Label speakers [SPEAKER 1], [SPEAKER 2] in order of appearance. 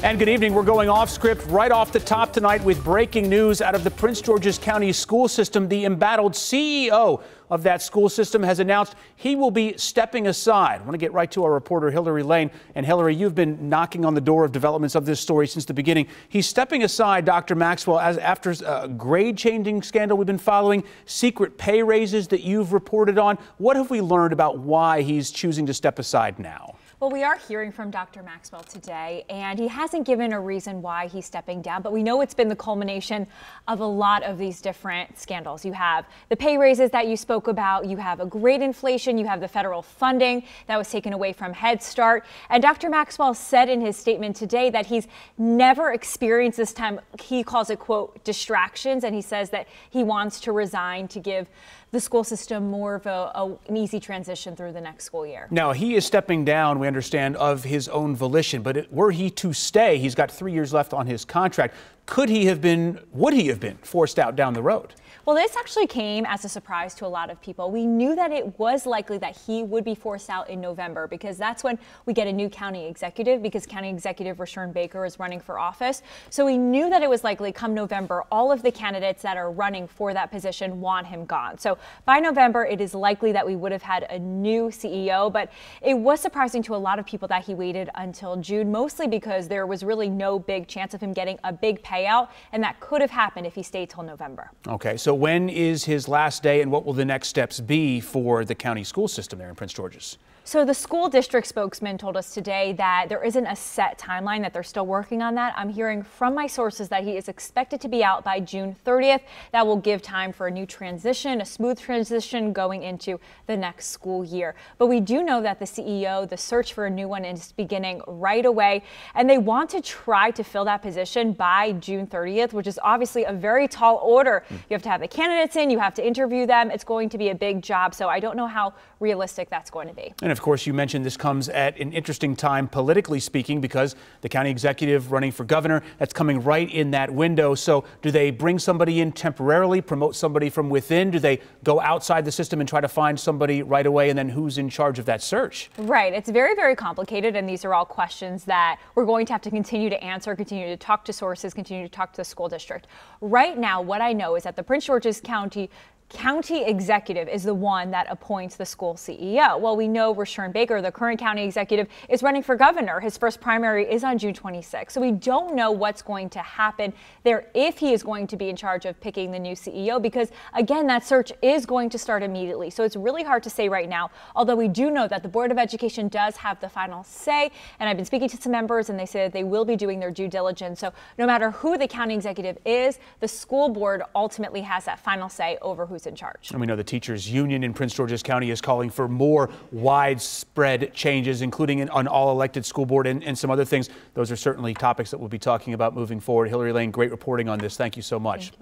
[SPEAKER 1] And good evening. We're going off script right off the top tonight with breaking news out of the Prince George's County school system. The embattled CEO of that school system has announced he will be stepping aside. I want to get right to our reporter, Hillary Lane. And Hillary, you've been knocking on the door of developments of this story since the beginning. He's stepping aside, Dr. Maxwell, after a grade-changing scandal we've been following, secret pay raises that you've reported on. What have we learned about why he's choosing to step aside now?
[SPEAKER 2] Well, we are hearing from Dr. Maxwell today, and he hasn't given a reason why he's stepping down, but we know it's been the culmination of a lot of these different scandals. You have the pay raises that you spoke about, you have a grade inflation, you have the federal funding that was taken away from Head Start, and Dr. Maxwell said in his statement today that he's never experienced this time, he calls it, quote, distractions, and he says that he wants to resign to give the school system more of an easy transition through the next school year.
[SPEAKER 1] Now, he is stepping down, we understand, of his own volition, but were he to stay, he's got 3 years left on his contract. Would he have been forced out down the road?
[SPEAKER 2] Well, this actually came as a surprise to a lot of people. We knew that it was likely that he would be forced out in November because that's when we get a new county executive, because County Executive Rashawn Baker is running for office. So we knew that it was likely come November, all of the candidates that are running for that position want him gone. So by November, it is likely that we would have had a new CEO, but it was surprising to a lot of people that he waited until June, mostly because there was really no big chance of him getting a big payout, and that could have happened if he stayed till November.
[SPEAKER 1] Okay, so when is his last day, and what will the next steps be for the county school system there in Prince George's?
[SPEAKER 2] So the school district spokesman told us today that there isn't a set timeline, that they're still working on that. I'm hearing from my sources that he is expected to be out by June 30th. That will give time for a new transition, a smooth transition going into the next school year. But we do know that the CEO, the search for a new one is beginning right away, and they want to try to fill that position by June 30th, which is obviously a very tall order. You have to have the candidates in, you have to interview them. It's going to be a big job, so I don't know how realistic that's going to be.
[SPEAKER 1] And of course, you mentioned this comes at an interesting time politically speaking, because the county executive running for governor, that's coming right in that window. So do they bring somebody in temporarily, promote somebody from within? Do they go outside the system and try to find somebody right away? And then who's in charge of that search?
[SPEAKER 2] Right. It's very, very complicated. And these are all questions that we're going to have to continue to answer, continue to talk to sources, continue to talk to the school district. Right now, what I know is that the Prince George's County executive is the one that appoints the school CEO. Well, we know Rashawn Baker, the current county executive, is running for governor. His first primary is on June 26th. So we don't know what's going to happen there if he is going to be in charge of picking the new CEO, because again, that search is going to start immediately. So it's really hard to say right now, although we do know that the Board of Education does have the final say. And I've been speaking to some members and they say that they will be doing their due diligence. So no matter who the county executive is, the school board ultimately has that final say over who's in charge.
[SPEAKER 1] And we know the teachers union in Prince George's County is calling for more widespread changes, including an all-elected school board and some other things. Those are certainly topics that we'll be talking about moving forward. Hillary Lane, great reporting on this. Thank you so much.